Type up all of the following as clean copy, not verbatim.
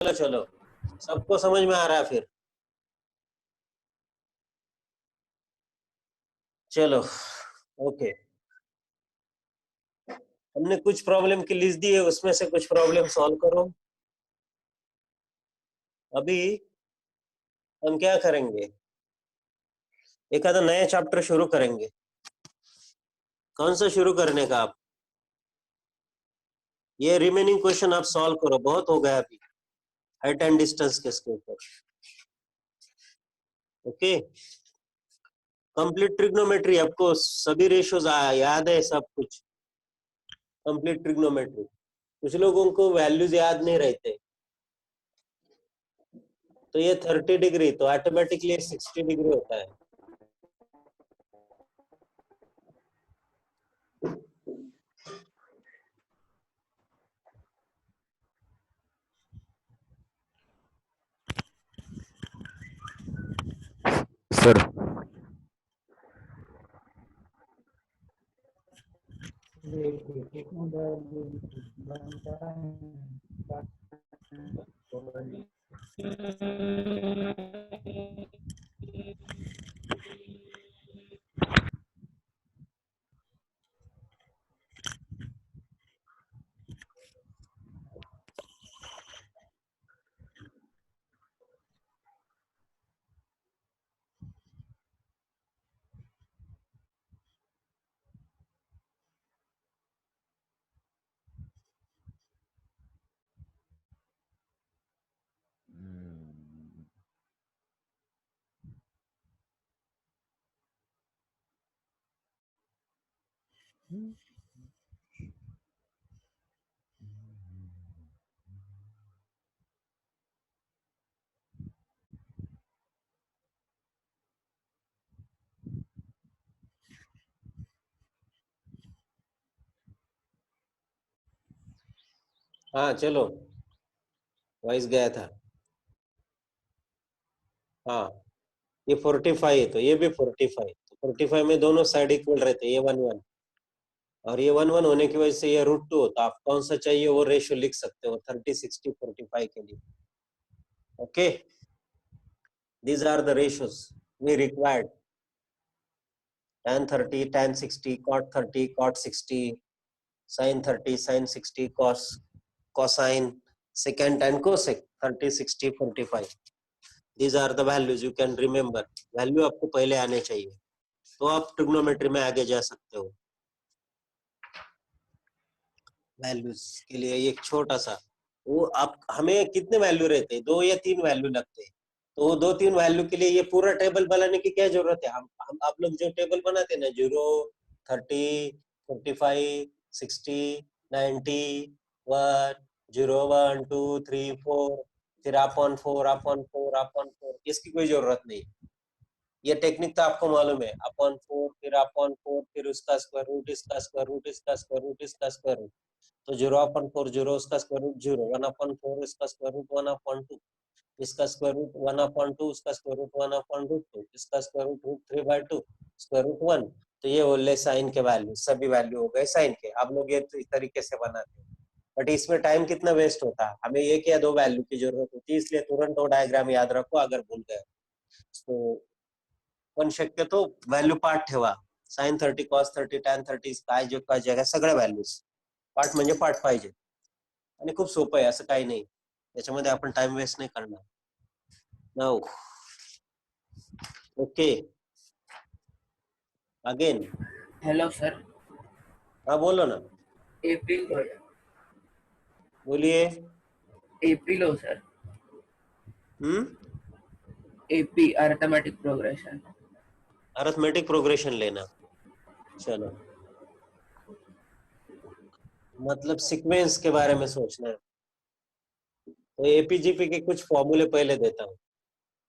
चलो चलो, सबको समझ में आ रहा है फिर? चलो ओके। हमने कुछ प्रॉब्लम की लिस्ट दी है, उसमें से कुछ प्रॉब्लम सॉल्व करो। अभी हम क्या करेंगे, एक आधा नया चैप्टर शुरू करेंगे। कौन सा शुरू करने का आप? ये रिमेनिंग क्वेश्चन आप सॉल्व करो, बहुत हो गया अभी हाइट एंड डिस्टेंस के इसके ऊपर। ओके, कंप्लीट ट्रिग्नोमेट्री आपको सभी रेशियोज याद है, सब कुछ कंप्लीट ट्रिग्नोमेट्री। कुछ लोगों को वैल्यूज याद नहीं रहते, तो ये 30 डिग्री तो ऑटोमेटिकली 60 डिग्री होता है। सर हाँ चलो, वॉइस गया था। हाँ, ये 45 है तो ये भी 45, तो 45 में दोनों साइड इक्वल रहते हैं, ये 1 1 और ये 1 1 होने की वजह से ये √2 होता। आप कौन सा चाहिए वो रेशियो लिख सकते हो 30 60 45 के लिए। Okay, these are the ratios we required: tan 30 tan 60 cot 30 cot 60 sin 30 sin 60 cosine secant and cosec 30 60 45. These are the values you can remember. Value आपको पहले आने चाहिए तो आप ट्रिग्नोमेट्री में आगे जा सकते हो। वैल्यूज के लिए एक छोटा सा, वो आप हमें कितने वैल्यू रहते हैं, 2 या 3 वैल्यू लगते हैं, तो 2 3 वैल्यू के लिए ये पूरा टेबल बनाने की क्या जरूरत है? हम आप लोग जो टेबल बनाते हैं ना, 0 30 45 60 90 1 0 1 2 3 4, फिर अपॉन 4 अपॉन 4 अपॉन 4, इसकी कोई जरूरत नहीं। ये टेक्निक तो आपको मालूम है, अपॉन 4 फिर अपॉन 4 फिर उसका स्क्वायर रूट इसका स्क्वायर रूट इसका स्क्वायर रूट इसका स्क्वायर रूट, तो 0/4 0, उसका स्क्वायर रूट 0, 1/4 इसका स्क्वायर रूट 1/2, इसका स्क्वायर रूट 1/2, उसका स्क्वायर रूट 1/√2, इसका स्क्वायर रूट √3/2, स्क्वायर रूट 1। तो ये बोले साइन के वैल्यू, सभी वैल्यू हो गए साइन के। आप लोग ये तो इस तरीके से बनाते हैं, बट इसमें टाइम कितना वेस्ट होता है। हमें एक या दो वैल्यू की जरूरत होती है, इसलिए तुरंत वो डायग्राम याद रखो अगर भूल गए तो। पण शक्यतो व्हॅल्यू पाठ ठेवा, साइन 30 कॉस 30 टॅन 30 काय जे काय जगा सगळ्या व्हॅल्यूज पाठ म्हणजे पाठ पाहिजे, आणि खूप सोपं आहे, असं काही नाही त्याच्यामध्ये आपण टाइम वेस्ट नाही करणार। Now okay again. Hello sir. हाँ बोलो ना, एप्रिल हो बोलिए। एप्रिल हो सर। हम्म, AP arithmetic progression. Arithmetic progression लेना। चलो, मतलब सीक्वेंस के बारे में सोचना है, तो एपीजीपी के कुछ फॉर्मूले पहले देता हूँ।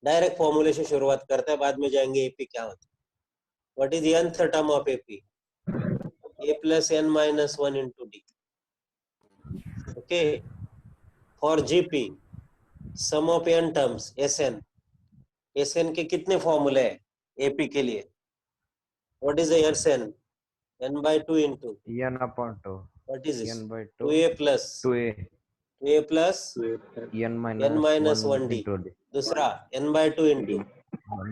डायरेक्ट फॉर्मूले से शुरुआत करते हैं, बाद में जाएंगे एपी क्या होता है। What is the nth term of AP? a plus n minus 1 into d. Okay, for gp sum of n terms sn के कितने फॉर्मूले हैं एपी के लिए? What is the sn? n by 2 into n upon 2 what is this? n by 2 2a plus 2a a plus n n minus 1 d. into d. दूसरा n by 2 into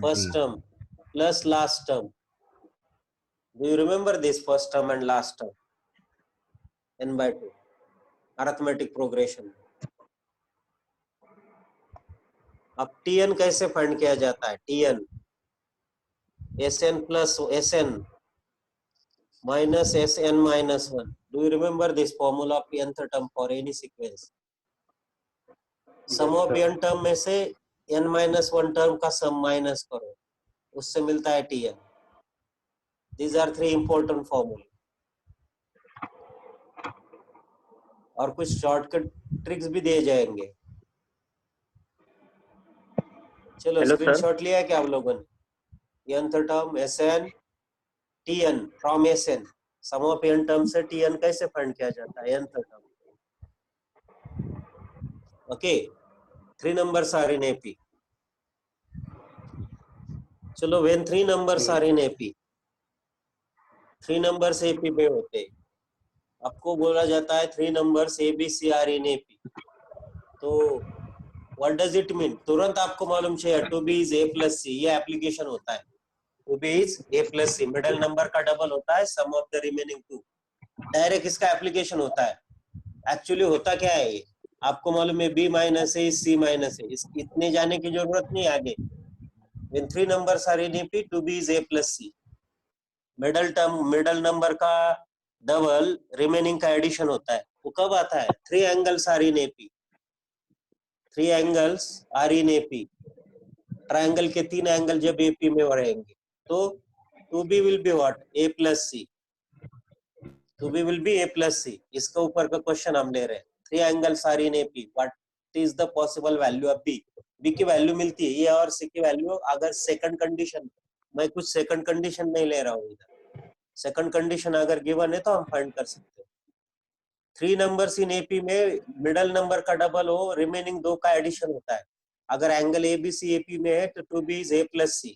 first term plus last term. Do you remember this first term and last term? n by 2 arithmetic progression. अब tn कैसे find किया जाता है? tn sn plus sn minus sn minus 1. Do you remember this formula of nth term for any sequence? Sum of n term में से n minus 1 term का सम minus करो, उससे मिलता है tn. These are 3 important formula. और कुछ shortcut tricks भी दिए जाएंगे. चलो स्क्रीनशॉट लिया है क्या आप लोगों ने? nth term sn tn from sn, sum of n term से tn कैसे फाइंड किया जाता है? nth term. Okay, 3 numbers are in AP. चलो, when 3 numbers are in AP, 3 numbers AP में होते, आपको बोला जाता है 3 numbers ABC are in AP. तो what does it mean? तुरंत आपको मालूम चाहिए 2B is A plus C. ये एप्लीकेशन होता है. 2B is A plus C, middle number का डबल होता है, सम ऑफ द रिमेनिंग 2. डायरेक्ट इसका एप्लीकेशन होता है. एक्चुअली होता क्या है ये आपको मालूम है? B minus A is C minus A. इतने जाने की जरूरत नहीं आगे. When 3 numbers are in AP, 2B is A plus C. Middle term, middle number का डबल रिमेनिंग का एडिशन होता है. वो कब आता है? 3 angles are in AP. 3 angles are in AP. Triangle के 3 एंगल जब AP में रहेंगे तो 2B will be what? A plus C. 2B will be A plus C. इसके ऊपर का क्वेश्चन हम ले रहे हैं. 3 angles are in AP. What is the possible value of B? B की वैल्यू मिलती है, ये और C की वैल्यू. अगर सेकंड कंडीशन, मैं कुछ सेकंड कंडीशन नहीं ले रहा हूँ इधर, सेकंड कंडीशन अगर गिवन है तो हम फाइंड कर सकते हैं. 3 नंबर्स इन AP में मिडल नंबर का डबल हो, रिमेनिंग 2 का एडिशन होता है. अगर एंगल ABC AP में है तो 2B is A plus C.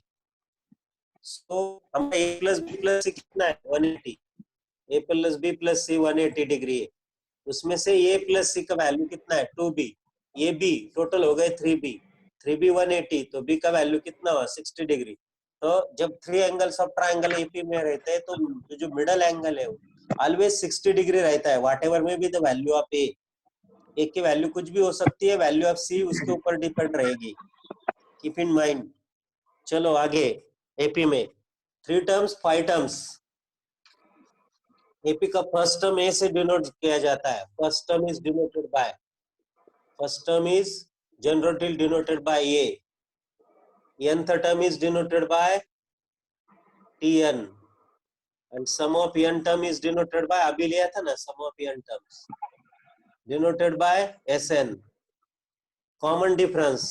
सो हमारा A plus B plus C कितना है? 180. A plus B plus C 180 degree है. उसमें से A plus C का वैल्यू कितना है? 2B. ये B टोटल हो गए 3B. 3B 180, तो B का वैल्यू कितना हुआ? 60 डिग्री. तो जब 3 एंगल्स ऑफ ट्रायंगल AP में रहते हैं तो जो मिडल एंगल है ऑलवेज 60 डिग्री रहता है. व्हाट एवर में be the value of A. A की वैल्यू कुछ भी हो सकती है, वैल्यू ऑफ C उसके ऊपर डिपेंड रहेगी. Keep in mind. चलो आगे. AP में 3 टर्म्स 5 टर्म्स. AP का फर्स्ट टर्म A से डिनोट किया जाता है. First term is denoted by, first term is generally denoted by A. nth term is denoted by Tn and sum of n term is denoted by, अभी लिया था ना, sum of n terms denoted by Sn. Common difference,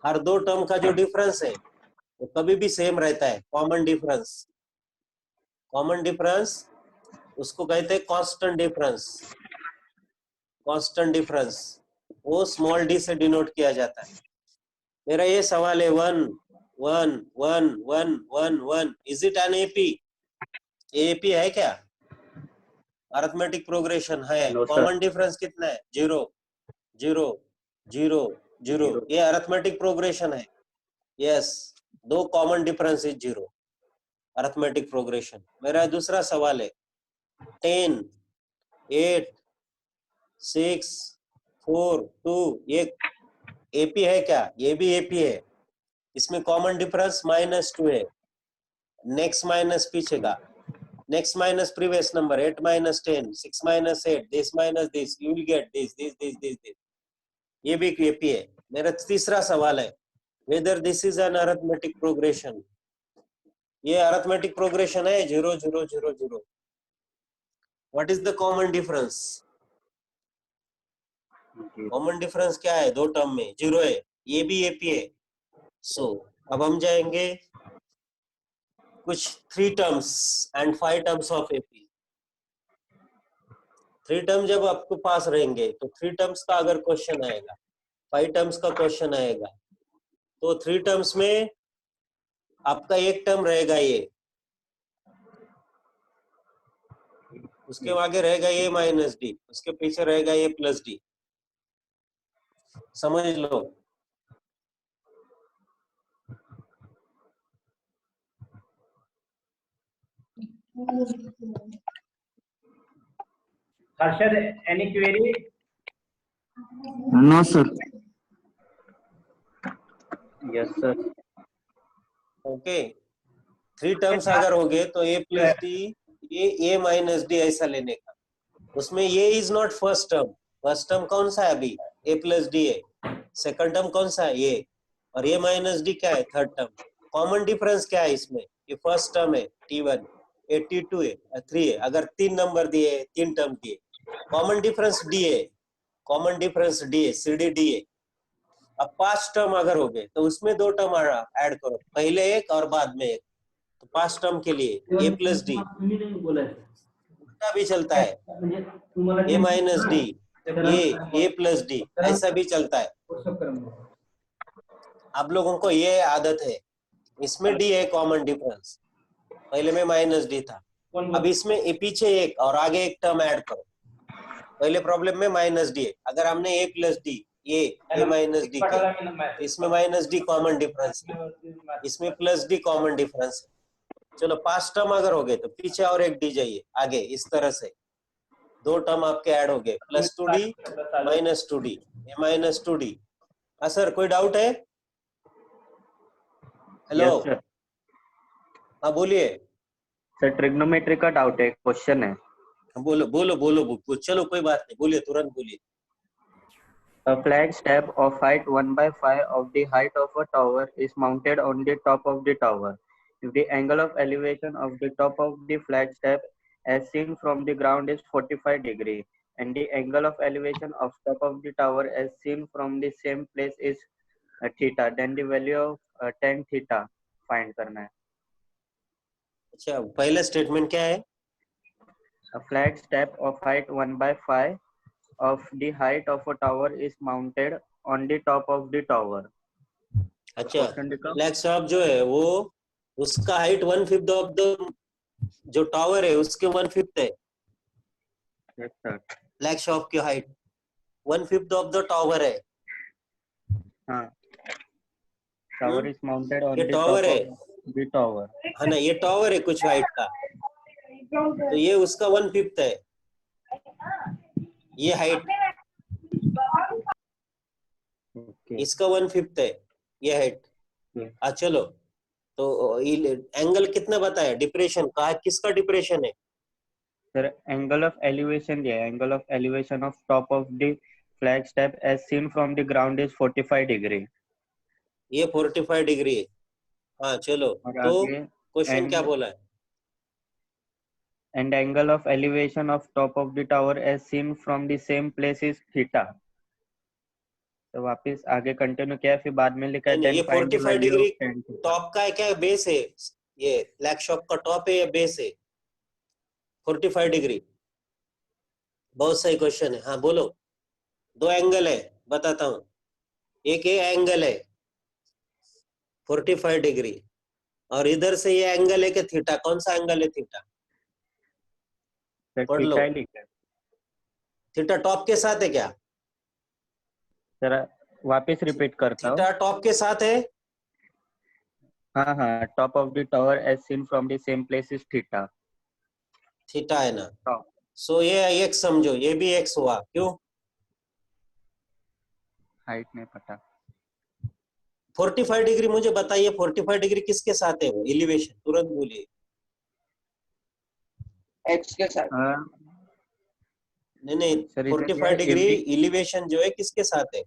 her 2 term का जो difference है वो कभी भी सेम रहता है. कॉमन डिफरेंस, कॉमन डिफरेंस उसको कहते हैं कांस्टेंट डिफरेंस. कांस्टेंट डिफरेंस वो स्मॉल d से डिनोट किया जाता है. मेरा ये सवाल है 1 1 1 1 1 1. Is it an AP? AP है क्या? अरिथमेटिक प्रोग्रेशन है. कॉमन डिफरेंस कितना है? 0 0 0 0. ये अरिथमेटिक प्रोग्रेशन है. Yes, 2 common difference is 0. Arithmetic progression. मेरा दूसरा सवाल है 10 8 6 4 2. ये AP है क्या? ये भी AP है. इसमें कॉमन डिफरेंस -2 है. नेक्स्ट माइनस पीछे का, next minus previous number, 8 minus 10, 6 minus 8, this minus this, you will get this. ये भी AP है. मेरा तीसरा सवाल है whether this is an arithmetic progression. ये अरिथमेटिक प्रोग्रेशन है 0 0 0 0. What is the common difference? Common difference क्या है? 2 टर्म में 0 है. ये भी AP है. सो अब हम जाएंगे कुछ 3 terms and 5 terms of AP. 3 term जब आपके पास रहेंगे तो 3 टर्म्स का अगर क्वेश्चन आएगा, 5 टर्म्स का क्वेश्चन आएगा, तो 3 टर्म्स में आपका एक टर्म रहेगा ये, उसके आगे रहेगा A minus D, उसके पीछे रहेगा A plus D. समझ लो। Harshad, any query? No, sir. Yes, sir. Okay, 3 terms अगर हो गए तो a plus D, a minus D ऐसा लेने का। उसमें ये is not first term. First term कौन सा है अभी? a प्लस डी है। सेकंड टर्म कौन सा है? ये। और a माइनस डी क्या है? Third term. कॉमन डिफरेंस क्या है इसमें? ये फर्स्ट टर्म है t1, ये t2 है, 3 है। अगर 3 नंबर दिए, 3 टर्म दिए, कॉमन डिफरेंस d है। कॉमन डिफरेंस d है, सी डी डी है। अब 5 टर्म अगर हो गए तो उसमें 2 टर्म ऐड करो, पहले एक और बाद में एक। तो 5 टर्म के लिए a प्लस डी, उल्टा भी चलता है, a minus D, a plus D, ऐसा भी चलता है। आप लोगों को ये आदत है। इसमें d है कॉमन डिफरेंस, पहले में माइनस डी था। अब इसमें पीछे एक और आगे एक टर्म ऐड करो। पहले प्रॉब्लम में माइनस डी है, अगर हमने a plus D, A minus D किया, तो इसमें माइनस डी कॉमन डिफरेंस है, इसमें प्लस डी कॉमन डिफरेंस है। चलो 5 टर्म अगर हो गए तो पीछे और एक डी जाइए आगे, इस तरह से 2 टर्म आपके ऐड हो गए, प्लस 2d माइनस 2d, ए माइनस 2d। हाँ सर, कोई डाउट है? हेलो। Yes, sir. हाँ बोलिए। सर ट्रिग्नोमेट्री का डाउट है, क्वेश्चन है। बोलो बोलो बोलो, चलो कोई बात नहीं, बोलिए, तुरंत बोलिए। A flag step of height 1/5 of the height of a tower is mounted on the top of the tower. If the angle of elevation of the top of the flag step as seen from the ground is 45 degree and the angle of elevation of top of the tower as seen from the same place is theta, then the value of tan theta find करना है। अच्छा, पहला statement क्या है? A flag step of height 1/5 of the height of a tower is mounted on the top of the tower. अच्छा, Question लिखा? Flag shop जो है वो, उसका हाइट 1/5 ऑफ द, जो टावर है उसके 1/5 है। Yes, sir. फ्लैग शॉप की हाइट 1/5 ऑफ द टावर है। हाँ, tower is mounted on ये the top टावर है, of the tower. है ना, ये टावर है कुछ हाइट का, तो ये उसका 1/5 है, ये हाइट, Okay. इसका 1/5 है, ये हाइट। Okay. चलो, तो एंगल कितना बताया? डिप्रेशन का, किसका डिप्रेशन है? Sir, angle of elevation दिया है, angle of elevation of top of the flag step as seen from the ground is 45 degree. ये 45 डिग्री है। हाँ चलो, और तो आगे क्वेश्चन क्या and बोला है? and angle of elevation of top of the tower as seen from the same place is theta. तो वापस आगे कंटिन्यू किया, फिर बाद में लिखा है नहीं, then ये find the 45 value degree of tan theta. Top का है क्या, बेस है? ये फ्लैग शॉप का टॉप है या बेस है? 45 डिग्री। बहुत सही क्वेश्चन है। हाँ बोलो। 2 एंगल है, बताता हूँ। एक ये एंगल है 45 डिग्री, और इधर से ये एंगल है कि थीटा। कौन सा एंगल है? थीटा। सर पढ़ लो। थीटा ही लिखा है। थीटा टॉप के साथ है क्या? जरा वापस रिपीट करता हूँ। थीटा टॉप के साथ है। हाँ हाँ, top of the tower as seen from the same place is theta. Theta है ना, टॉप सो ये एक्स समझो, ये भी एक्स हुआ। क्यों? हाइट नहीं पता। 45 डिग्री मुझे बताइए, 45 डिग्री किसके साथ है? वो एलिवेशन, तुरंत बोलिए। एक्स के साथ। नहीं, सर 45 डिग्री एलिवेशन जो है किसके साथ है?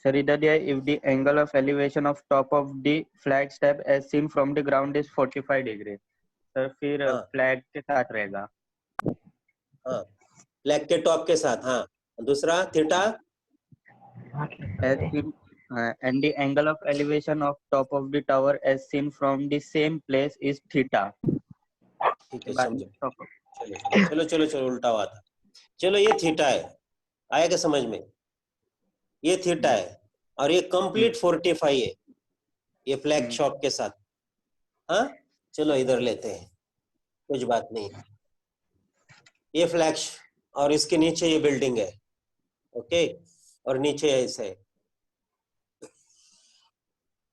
सर इधर दिया if the angle of elevation of top of the flag staff as seen from the ground is 45 degree. Sir फिर हाँ। फ्लैग के साथ रहेगा। हाँ, फ्लैग के टॉप के साथ। हाँ, दूसरा theta as seen and the angle of elevation of top of the tower as seen from the same place is theta. ठीक है, बाद में समझो। top of- चलो, उल्टा हुआ था। चलो, ये थीटा है, आएगा समझ में? ये थीटा है और ये कंप्लीट 45 है, ये फ्लैग शॉप के साथ। हाँ चलो, इधर लेते हैं, कुछ बात नहीं। ये फ्लैग और इसके नीचे ये बिल्डिंग है। ओके, और नीचे ऐसे है।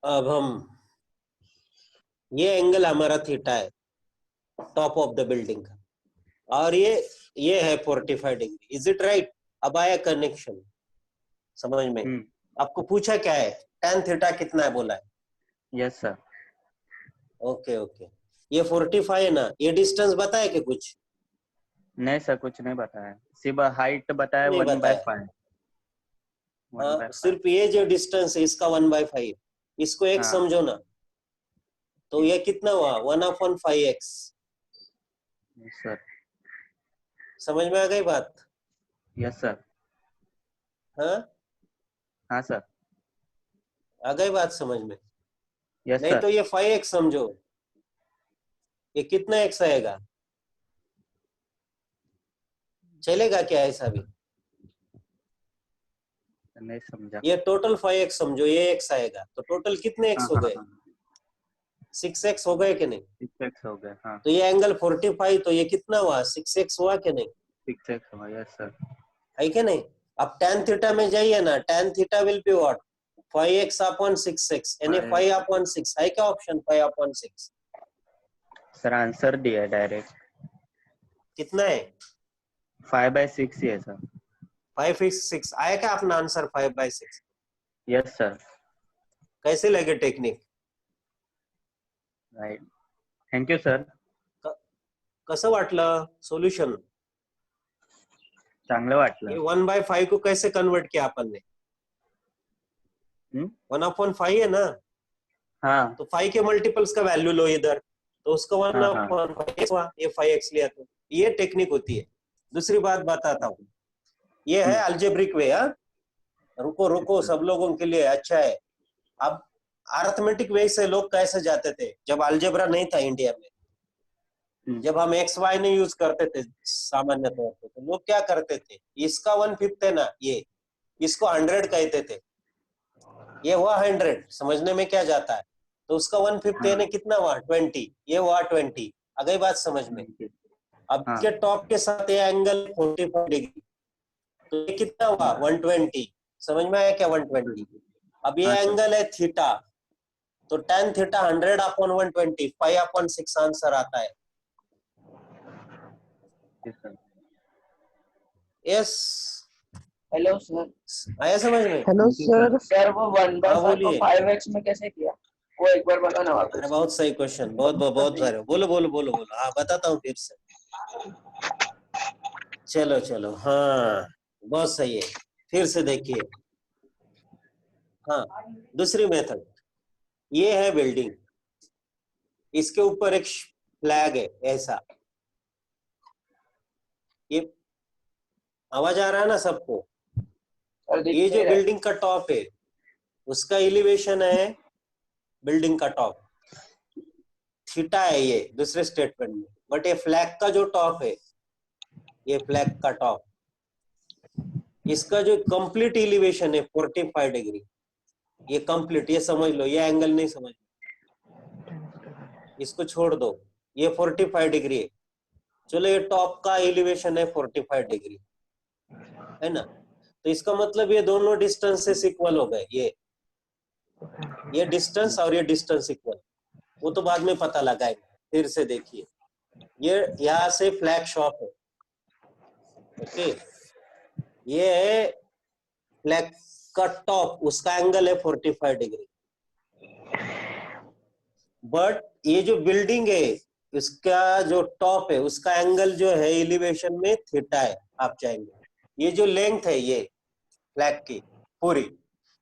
अब हम ये एंगल हमारा थीटा है टॉप ऑफ द बिल्डिंग का, और ये है 45 डिग्री। Is it right? अब आया कनेक्शन समझ में। आपको पूछा क्या है, tan थीटा कितना है बोला है। Yes sir. ओके ओके, ये 45 है ना, ये डिस्टेंस बताया कि कुछ नहीं सर, कुछ नहीं बताया, सिर्फ हाइट बताया नहीं 1/5। हाँ, सिर्फ ये जो डिस्टेंस है इसका 1/5, इसको एक हाँ। समझो ना, तो ये कितना हुआ 1/5x। सर। समझ में आ गई बात? Yes sir. हाँ, हाँ सर। आ गई बात समझ में? यस नहीं सर। तो ये 5x समझो, ये कितना x आएगा, चलेगा क्या ऐसा भी? नहीं समझा। ये टोटल 5x समझो, ये x आएगा, तो टोटल कितने x हाँ हो हाँ गए? हाँ, 6x हो गए कि नहीं? 6x हो गए। हाँ, तो ये एंगल 45, तो ये कितना हुआ 6x हुआ कि नहीं? 6x हुआ। Yes sir. है कि नहीं? अब tan थीटा में जाइए ना, tan theta will be what 5x upon 6x, यानी 5/6 है क्या ऑप्शन? 5/6 सर आंसर दिया है डायरेक्ट, कितना है? 5/6 ही है सर। 5/6 आया क्या अपना आंसर 5/6? Yes sir. कैसे लगे टेक्निक? Right, thank you sir. कसं वाटलं सोल्यूशन? चांगलं वाटलं. ये 1/5 को कैसे कन्वर्ट किया अपन ने? 1/5 है ना, हाँ तो 5 के मल्टीपल्स का वैल्यू लो इधर, तो उसका हाँ हाँ 1/5 हुआ, ये 5x लिया, तो ये टेक्निक होती है। दूसरी बात बताता हूँ, ये है अल्जेब्रिक वे। रुको रुको, सब लोगों के लिए अच्छा है। अब अरिथमेटिक वे से लोग कैसे जाते थे जब अलजेब्रा नहीं था इंडिया में, जब हम एक्स वाई नहीं यूज करते थे सामान्य तौर पे, तो लोग क्या करते थे, इसका 1/5 है ना, ये इसको 100 कहते थे, ये हुआ 100, समझने में क्या जाता है, तो उसका 1/5 यानी कितना हुआ 20, ये हुआ 20। आ गई बात समझ में? अब हाँ। इसके टॉप के साथ ये एंगल 45 डिग्री, तो ये कितना हुआ 120। समझ में आया क्या 120? अब ये हाँ, सर। एंगल है थीटा, तो tan थीटा 100/120, 5/6 आंसर आता है। Yes, sir. Yes, hello sir. आया समझ में? Hello Thank you, sir. Sir. Sir वो 1/5 को बोलिए। 5x में कैसे किया, वो एक बार बताना अरे वापस। बहुत सही क्वेश्चन, बहुत बहुत बहुत सारे। बोलो बोलो बोलो बोलो, हाँ बताता हूँ फिर से। चलो चलो, हाँ बहुत सही है, फिर से देखिए। हाँ, दूसरी मेथड, ये है बिल्डिंग, इसके ऊपर एक फ्लैग है ऐसा, ये आवाज आ रहा है ना सबको? सर दिख ये नहीं जो रहा है। बिल्डिंग का टॉप है, उसका एलिवेशन है बिल्डिंग का टॉप, थीटा है ये दूसरे स्टेटमेंट में, बट ये फ्लैग का जो टॉप है, ये फ्लैग का टॉप, इसका जो कंप्लीट एलिवेशन है 45 डिग्री, ये कंप्लीट, ये समझ लो, ये एंगल नहीं समझ, इसको छोड़ दो, ये 45 डिग्री है। चलो ये टॉप का एलिवेशन है 45 डिग्री, है ना, तो इसका मतलब ये दोनों डिस्टेंसेस इक्वल हो गए, ये डिस्टेंस और ये डिस्टेंस इक्वल, वो तो बाद में पता लगाएंगे। फिर से देखिए, ये यहाँ से फ्लैग शॉप है, ओके, ये है फ्लैग का टॉप, उसका एंगल है 45 डिग्री, बट ये जो बिल्डिंग है उसका जो टॉप है, उसका एंगल जो है एलिवेशन में थीटा है। आप चाहेंगे ये जो लेंथ है ये फ्लैग की पूरी,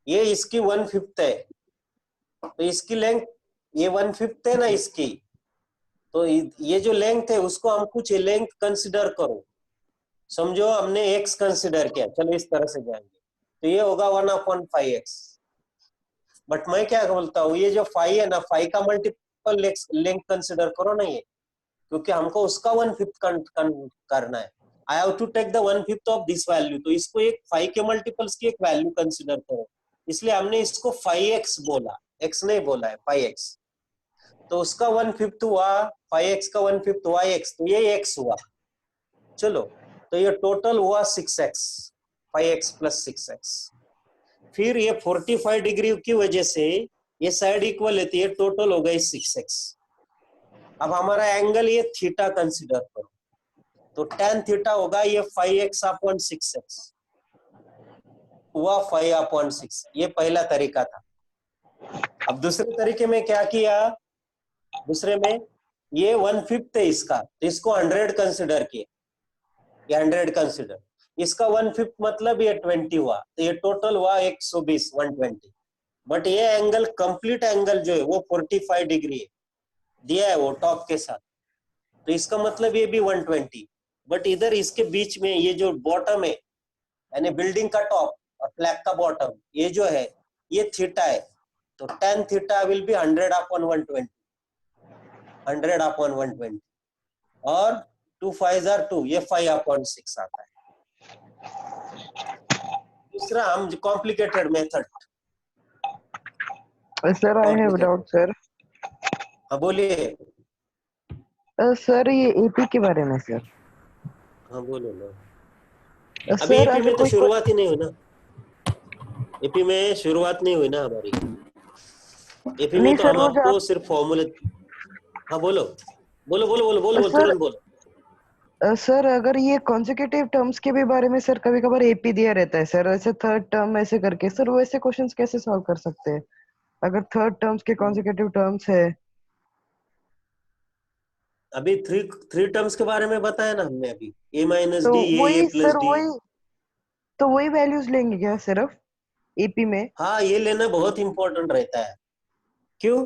ये इसकी 1/5 है, तो इसकी लेंथ ये 1/5 है ना इसकी, तो ये जो लेंथ है उसको हम कुछ लेंथ कंसिडर करो, समझो हमने x कंसिडर किया, चलो इस तरह से जाएंगे, तो ये होगा 1/5x। बट मैं क्या बोलता हूँ, ये जो 5 है ना, 5 का मल्टीपल लेंथ कंसिडर करो ना ये, क्योंकि हमको उसका 1/5 करना है। I have to take the 1/5 of this value, तो इसको एक 5 के मल्टीपल्स की एक वैल्यू कंसिडर करो, इसलिए हमने इसको 5x बोला, x नहीं बोला है 5x, तो उसका 1/5 हुआ, 5x का 1/5 हुआ x, तो ये x हुआ। चलो, तो ये टोटल हुआ 6x, 5x प्लस 6x। फिर ये 45 डिग्री की वजह से ये साइड इक्वल लेती है, टोटल हो गई 6x। अब हमारा एंगल ये थीटा कंसीडर करो, तो tan थीटा होगा ये 5x अपॉन 6x हुआ 5 अपॉन 6। ये पहला तरीका था। अब दूसरे तरीके में क्या किया, दूसरे में ये 1/5 है इसका, तो इसको 100 कंसिडर किया, ये 100 कंसिडर, इसका 1/5 मतलब ये 20 हुआ, तो ये टोटल हुआ 120 120। बट ये एंगल कंप्लीट एंगल जो है वो 45 डिग्री है, दिया है वो टॉप के साथ, तो इसका मतलब ये भी 120। बट इधर इसके बीच में ये जो बॉटम है, यानी बिल्डिंग का टॉप और फ्लैग का बॉटम, ये जो है ये थीटा है, तो tan theta will be 100 upon 120, 100 upon 120, और 2 5 are 2, ये 5 अपॉन 6 आता है। दूसरा हम complicated method. Sir I have doubt sir. हाँ बोलिए। सर ये एपी के बारे में सर। हाँ बोलो ना। अभी सर एपी अगर में तो कोई शुरुआत ही नहीं हुई ना, एपी में शुरुआत नहीं हुई ना हमारी, एपी में नहीं तो सर, हम वो जो आपको सिर्फ फॉर्मूले। हाँ बोलो बोलो बोलो बोलो बोलो, बोलो सर तुरंत बोलो। सर अगर ये कॉन्सेक्यूटिव टर्म्स के भी बारे में सर कभी कभार एपी दिया रहता है सर, ऐसे थर्ड टर्म ऐसे करके सर, वो ऐसे क्वेश्चंस कैसे सॉल्व कर सकते हैं अगर थर्ड टर्म्स के कॉन्सेक्यूटिव टर्म्स है? अभी थ्री टर्म्स के बारे में बताया ना हमने अभी, ए माइनस तो डी, ए वही प्लस सर, डी। वही वैल्यूज लेंगे क्या सिर्फ एपी में? हाँ ये लेना बहुत इंपॉर्टेंट रहता है। क्यों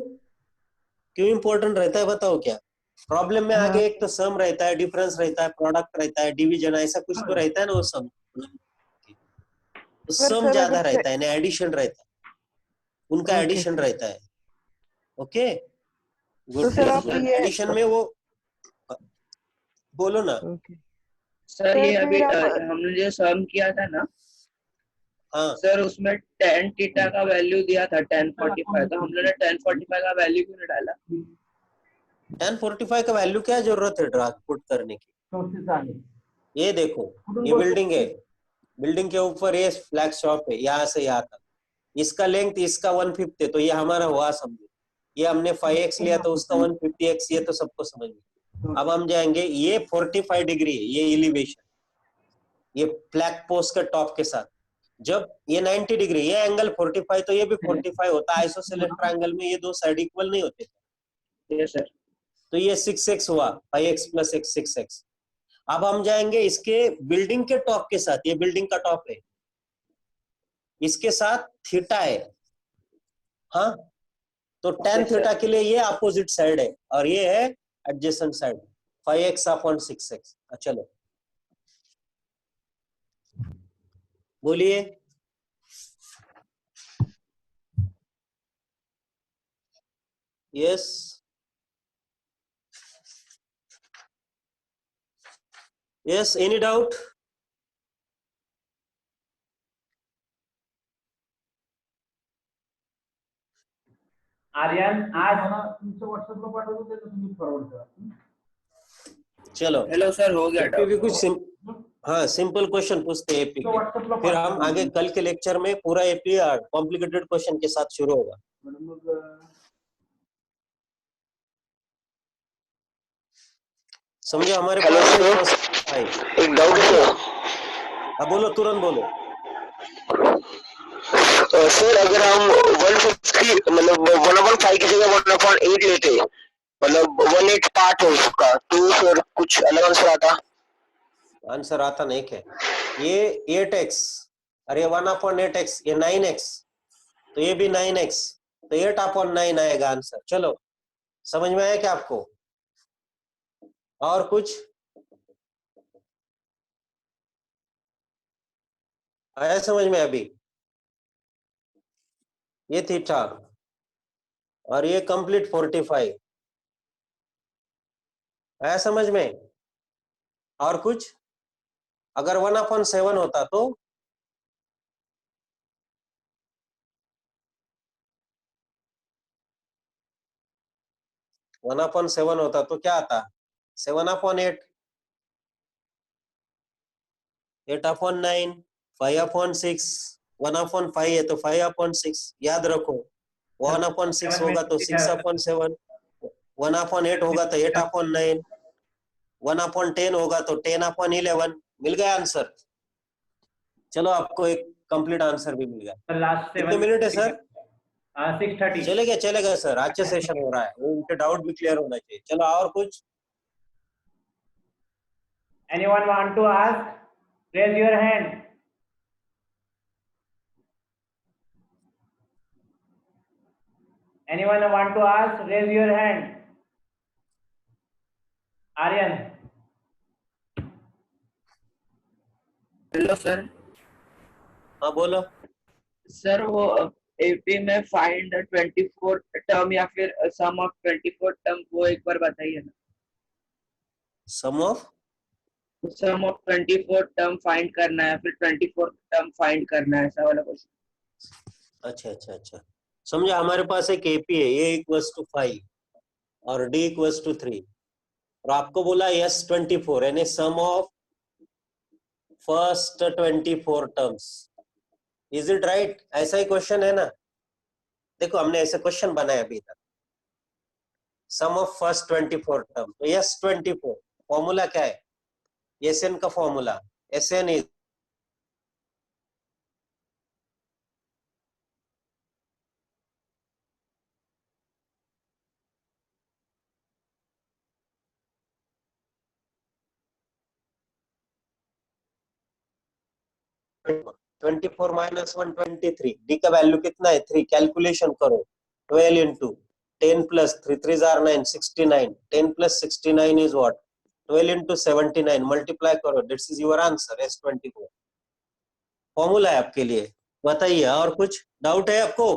क्यों इंपॉर्टेंट रहता है बताओ क्या? प्रॉब्लम में हाँ आगे एक तो सम रहता है, डिफरेंस रहता है, प्रोडक्ट रहता है, डिवीजन, ऐसा कुछ तो रहता है ना वो सम, तो पर सम सर ज्यादा अगर रहता है ना, एडिशन रहता है, उनका ओके एडिशन सर, रहता है। ओके तो गुड सर गुड आप गुड। ये एडिशन में वो, बोलो ना। ओके सर सर ये अभी फिर आप हमने जो सम किया था ना हाँ सर, उसमें tan थीटा का वैल्यू दिया था 1045, तो हम लोगों ने 1045 का वैल्यू क्यों नहीं डाला? 1045 का वैल्यू क्या जरूरत है ड्रा पुट करने की? ये देखो, ये बिल्डिंग है, बिल्डिंग के ऊपर ये फ्लैग शॉप है, यहाँ से यहाँ तक, इसका लेंथ इसका 1/5 है, तो ये हमारा हुआ समझो। ये हमने 5x लिया तो उसका 150x, ये तो सबको समझ में। अब हम जाएंगे, ये 45 डिग्री है, ये एलिवेशन, ये फ्लैग पोस्ट के टॉप के साथ, जब ये 90 डिग्री, ये एंगल 45, तो ये भी 45 होता है। आइसोसेलेस ट्रायंगल में ये दो साइड इक्वल नहीं होते, यस सर। तो ये 6x हुआ, 5x प्लस x 6x। अब हम जाएंगे इसके बिल्डिंग के टॉप के साथ, ये बिल्डिंग का टॉप है, इसके साथ थीटा है, हाँ, तो tan Yes, sir. थीटा के लिए ये अपोजिट साइड है और ये है adjacent side, 5x upon 6x। चलो बोलिए। Yes yes, any doubt? Aryan आज तुमचं व्हॉट्सअपला पाठवतो ते तुम्ही फॉरवर्ड करा. चलो हेलो सर, हो गया एपी भी कुछ हाँ सिंपल क्वेश्चन पूछते हैं एपी के, फिर हम आगे कल के लेक्चर में पूरा एपी कॉम्प्लिकेटेड क्वेश्चन के साथ शुरू होगा। समझो हमारे पास एक डाउट है अब बोलो, तुरंत बोलो। सर, अगर हम 150 मतलब 1/5 की जगह 1/8 लेते, मतलब 1/8 पार्ट है उसका, तो सर कुछ अलग आंसर आता? आंसर आता नहीं क्या? ये 8x, अरे 1/8x, ये 9x, तो ये भी 9x, तो 8/9 आएगा आंसर। चलो समझ में आया क्या आपको? और कुछ आया समझ में अभी? ये थीटा और ये कंप्लीट 45 आया समझ में? और कुछ? अगर 1/7 होता तो 1/7 होता तो क्या आता? 7/8, 8/9, 5/6 1/5 है तो 5/6 याद रखो। 1/6 होगा तो 6/7, 1/8 होगा तो 8/9, 1/10 होगा तो 10/11। मिल गया आंसर। चलो आपको एक कंप्लीट आंसर भी मिल गया। सर लास्ट कितने मिनट है सर? 6:30। चलेगा सर, अच्छे सेशन हो रहा है, उनके डाउट भी क्लियर होना चाहिए। चलो और कुछ? Anyone want to ask? Raise your hand. Anyone want to ask? Raise your hand. Aryan. Hello sir. हाँ बोलो। सर वो एपी में फाइंड 24 टर्म या फिर सम ऑफ 24 टर्म, वो एक बार बताइए ना। सम ऑफ 24 टर्म फाइंड करना है, फिर 24 टर्म फाइंड करना है, ऐसा वाला क्वेश्चन। अच्छा। समझा, हमारे पास एक एपी है, ए इक्वल्स टू 5 और डी इक्वल्स टू 3, और आपको बोला यस 24 यानी sum of first 24 terms. Is it right? ऐसा ही क्वेश्चन है ना? देखो हमने ऐसे क्वेश्चन बनाया अभी तक। सम ऑफ फर्स्ट 24 टर्म, तो यस 24। फॉर्मूला क्या है? एसएन का फॉर्मूला, एसएन इज -24 1 23। डी का वैल्यू कितना है? 3। कैलकुलेशन करो। 12 into 10 plus 3 3 are 9 69। 10 plus 69 is what? 12 into 79। Multiply करो, this is your answer S24। Formula है आपके लिए। बताइए और कुछ डाउट है आपको?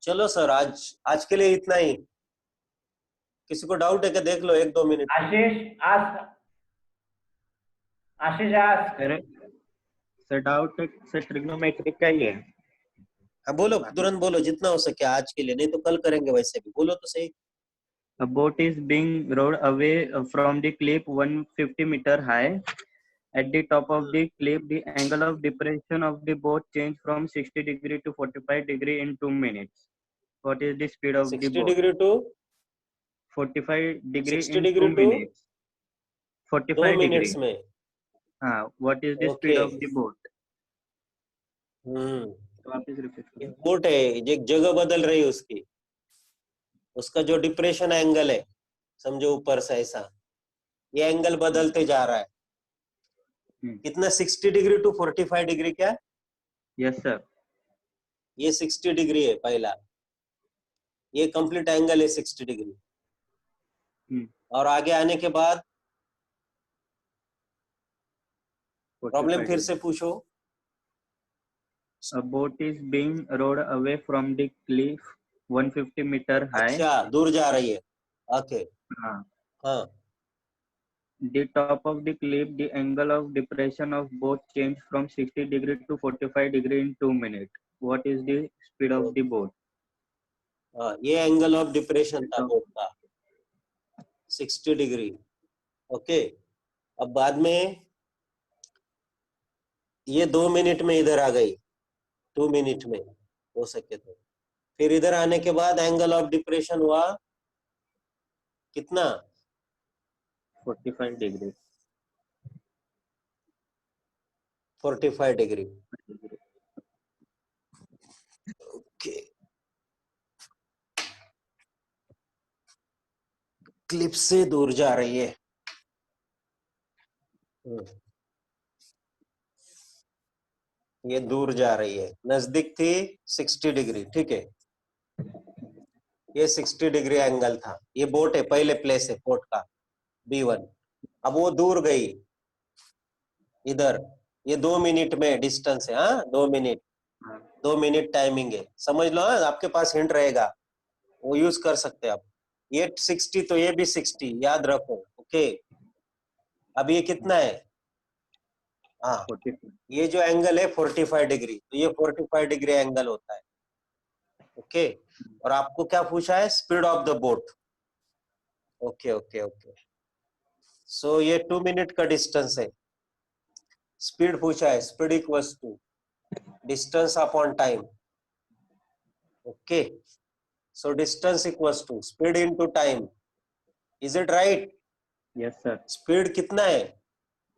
चलो सर, आज के लिए इतना ही। किसी को डाउट है क्या? देख लो 1-2 minute. Ashish, ask. Ashish, ask. Sir doubt sir trigonometric का ही है। हाँ बोलो, तुरंत बोलो जितना हो सके आज के लिए, नहीं तो कल करेंगे वैसे भी। बोलो तो सही। A boat is being rowed away from the cliff 150 meter high. At the top of the cliff, the angle of depression of the boat changed from 60 degree to 45 degree in 2 minutes. What is the speed of the 60 boat? Degree to 45 degree 60 in 2 degree to minutes. 2 45 minutes degree. में। What is the speed okay. of the boat? वापस repeat एक करो। Boat है, एक जगह बदल रही है उसकी, उसका जो डिप्रेशन एंगल है, समझो ऊपर से ऐसा, ये एंगल बदलते जा रहा है। कितना? 60 डिग्री टू 45 डिग्री। क्या? Yes sir. ये 60 डिग्री है पहला, ये कंप्लीट एंगल है 60 डिग्री। और आगे आने के बाद प्रॉब्लम फिर से पूछो। A boat is being rowed away from the cliff 150 meter high. अच्छा, दूर जा रही है। ओके। हाँ. हाँ। The top of the cliff, the angle of depression of boat changed from 60 degree to 45 degree in 2 minutes. What is the speed of the boat? हाँ, ये angle of depression था बोट का 60 डिग्री। ओके। अब बाद में ये 2 minute में इधर आ गई, 2 मिनट में हो सके तो। फिर इधर आने के बाद एंगल ऑफ डिप्रेशन हुआ कितना? 45 degree. 45 डिग्री। ओके। क्लिप से दूर जा रही है। ये दूर जा रही है, नजदीक थी 60 डिग्री। ठीक है, ये 60 डिग्री एंगल था। ये बोट है, पहले प्लेस है बोट का B1। अब वो दूर गई इधर, ये 2 मिनट में डिस्टेंस है। हाँ 2 मिनट, 2 मिनट टाइमिंग है, समझ लो। हाँ, आपके पास हिंट रहेगा, वो यूज कर सकते हैं आप। ये 60 तो ये भी 60, याद रखो। ओके। अब ये कितना है? हाँ, 45. ये जो एंगल है 45 डिग्री, तो ये 45 डिग्री एंगल होता है। ओके। और आपको क्या पूछा है? Speed of the boat. Okay okay okay. So ये 2 मिनट का डिस्टेंस है। स्पीड पूछा है, speed equals to distance upon time. Okay, so distance equals to speed into time. Is it right? Yes, sir. Speed कितना है?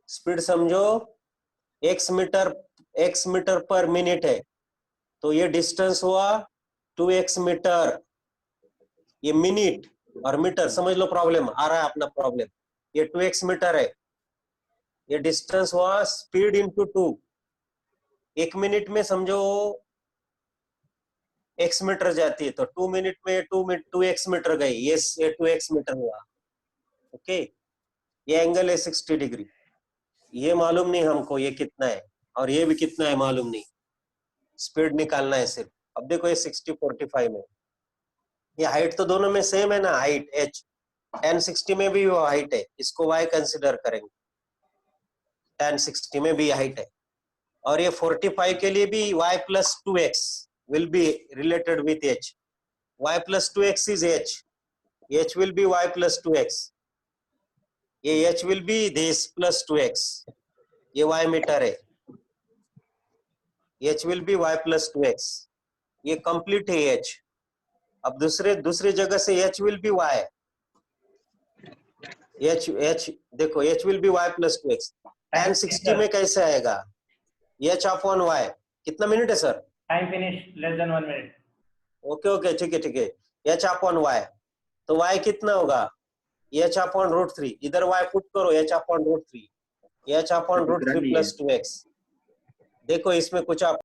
Speed समझो x metre पर minute है, तो ये डिस्टेंस हुआ 2x मीटर। ये मिनट और मीटर समझ लो, प्रॉब्लम आ रहा है अपना प्रॉब्लम। ये 2x मीटर है, ये डिस्टेंस हुआ स्पीड इंटू 2। 1 मिनट में समझो x मीटर जाती है, तो 2 मिनट में 2x मीटर गई, ये 2x मीटर हुआ। ओके, ये एंगल है 60 डिग्री। ये मालूम नहीं हमको ये कितना है, और ये भी कितना है मालूम नहीं, स्पीड निकालना है सिर्फ। अब देखो ये 60-45 में, ये हाइट तो दोनों में सेम है ना, हाइट h। tan 60 में भी वो हाइट है, इसको y कंसिडर करेंगे। tan 60 में भी हाइट है, और ये 45 के लिए भी y plus 2x will be related with h। y plus 2x is h will be y plus 2x, ये h will be this plus 2x, ये y मीटर है, h will be y plus 2x, ये complete है h। अब दूसरे जगह से h will be y, h देखो h will be y plus 2x। tan 60 में कैसे आएगा? h upon y। कितना मिनट है sir? Time finish less than 1 minute. Okay okay, ठीक है ठीक है। h अपॉन y, तो y कितना होगा? h upon √3। इधर y पुट करो, h upon √3, h upon √3 plus 2x। देखो इसमें कुछ आप